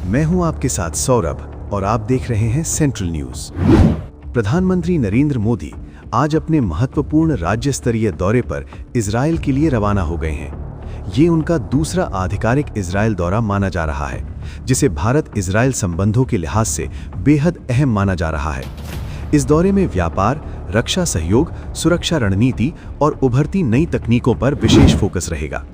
मैं हूं आपके साथ सौरभ और आप देख रहे हैं सेंट्रल न्यूज। प्रधानमंत्री नरेंद्र मोदी आज अपने महत्वपूर्ण राज्य स्तरीय दौरे पर इजरायल के लिए रवाना हो गए हैं। ये उनका दूसरा आधिकारिक इजरायल दौरा माना जा रहा है, जिसे भारत इजरायल संबंधों के लिहाज से बेहद अहम माना जा रहा है। इस दौरे में व्यापार, रक्षा सहयोग, सुरक्षा रणनीति और उभरती नई तकनीकों पर विशेष फोकस रहेगा।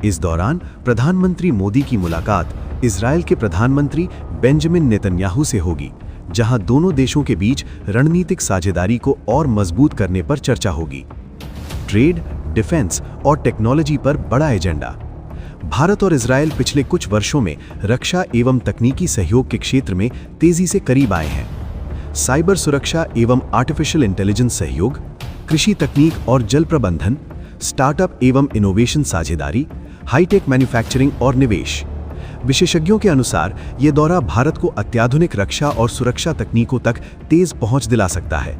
इस दौरान प्रधानमंत्री मोदी की मुलाकात इजरायल के प्रधानमंत्री बेंजामिन नेतन्याहू से होगी, जहां दोनों देशों के बीच रणनीतिक साझेदारी को और मजबूत करने पर चर्चा होगी। ट्रेड, डिफेंस और टेक्नोलॉजी पर बड़ा एजेंडा। भारत और इजरायल पिछले कुछ वर्षों में रक्षा एवं तकनीकी सहयोग के क्षेत्र में तेजी से करीब आए हैं। साइबर सुरक्षा एवं आर्टिफिशियल इंटेलिजेंस सहयोग, कृषि तकनीक और जल प्रबंधन, स्टार्टअप एवं इनोवेशन साझेदारी, हाईटेक मैन्युफैक्चरिंग और निवेश। विशेषज्ञों के अनुसार ये दौरा भारत को अत्याधुनिक रक्षा और सुरक्षा तकनीकों तक तेज पहुंच दिला सकता है।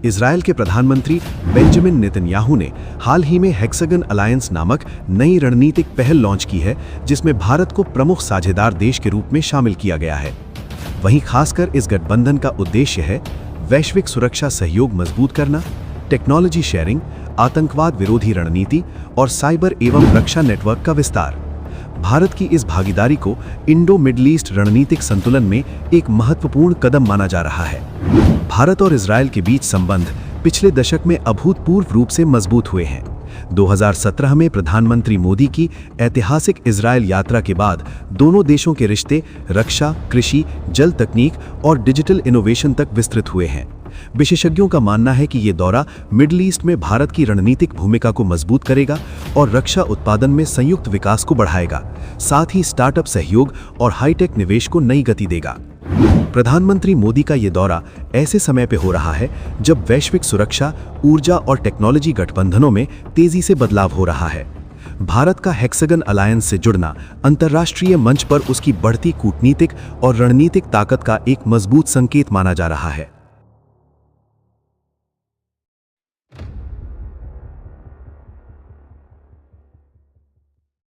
इजरायल के प्रधानमंत्री बेंजामिन नेतन्याहू ने हाल ही में हेक्सागन अलायंस नामक नई रणनीतिक पहल लॉन्च की है, जिसमें भारत को प्रमुख साझेदार देश के रूप में शामिल किया गया है। वहीं खासकर इस गठबंधन का उद्देश्य है वैश्विक सुरक्षा सहयोग मजबूत करना, टेक्नोलॉजी शेयरिंग, आतंकवाद विरोधी रणनीति और साइबर एवं रक्षा नेटवर्क का विस्तार। भारत की इस भागीदारी को इंडो मिडल ईस्ट रणनीतिक संतुलन में एक महत्वपूर्ण कदम माना जा रहा है। भारत और इजरायल के बीच संबंध पिछले दशक में अभूतपूर्व रूप से मजबूत हुए हैं। 2017 में प्रधानमंत्री मोदी की ऐतिहासिक इजरायल यात्रा के बाद दोनों देशों के रिश्ते रक्षा, कृषि, जल तकनीक और डिजिटल इनोवेशन तक विस्तृत हुए हैं। विशेषज्ञों का मानना है कि ये दौरा मिडल ईस्ट में भारत की रणनीतिक भूमिका को मजबूत करेगा और रक्षा उत्पादन में संयुक्त विकास को बढ़ाएगा, साथ ही स्टार्टअप सहयोग और हाईटेक निवेश को नई गति देगा। प्रधानमंत्री मोदी का ये दौरा ऐसे समय पे हो रहा है जब वैश्विक सुरक्षा, ऊर्जा और टेक्नोलॉजी गठबंधनों में तेजी से बदलाव हो रहा है। भारत का हेक्सागन अलायंस से जुड़ना अंतर्राष्ट्रीय मंच पर उसकी बढ़ती कूटनीतिक और रणनीतिक ताकत का एक मजबूत संकेत माना जा रहा है।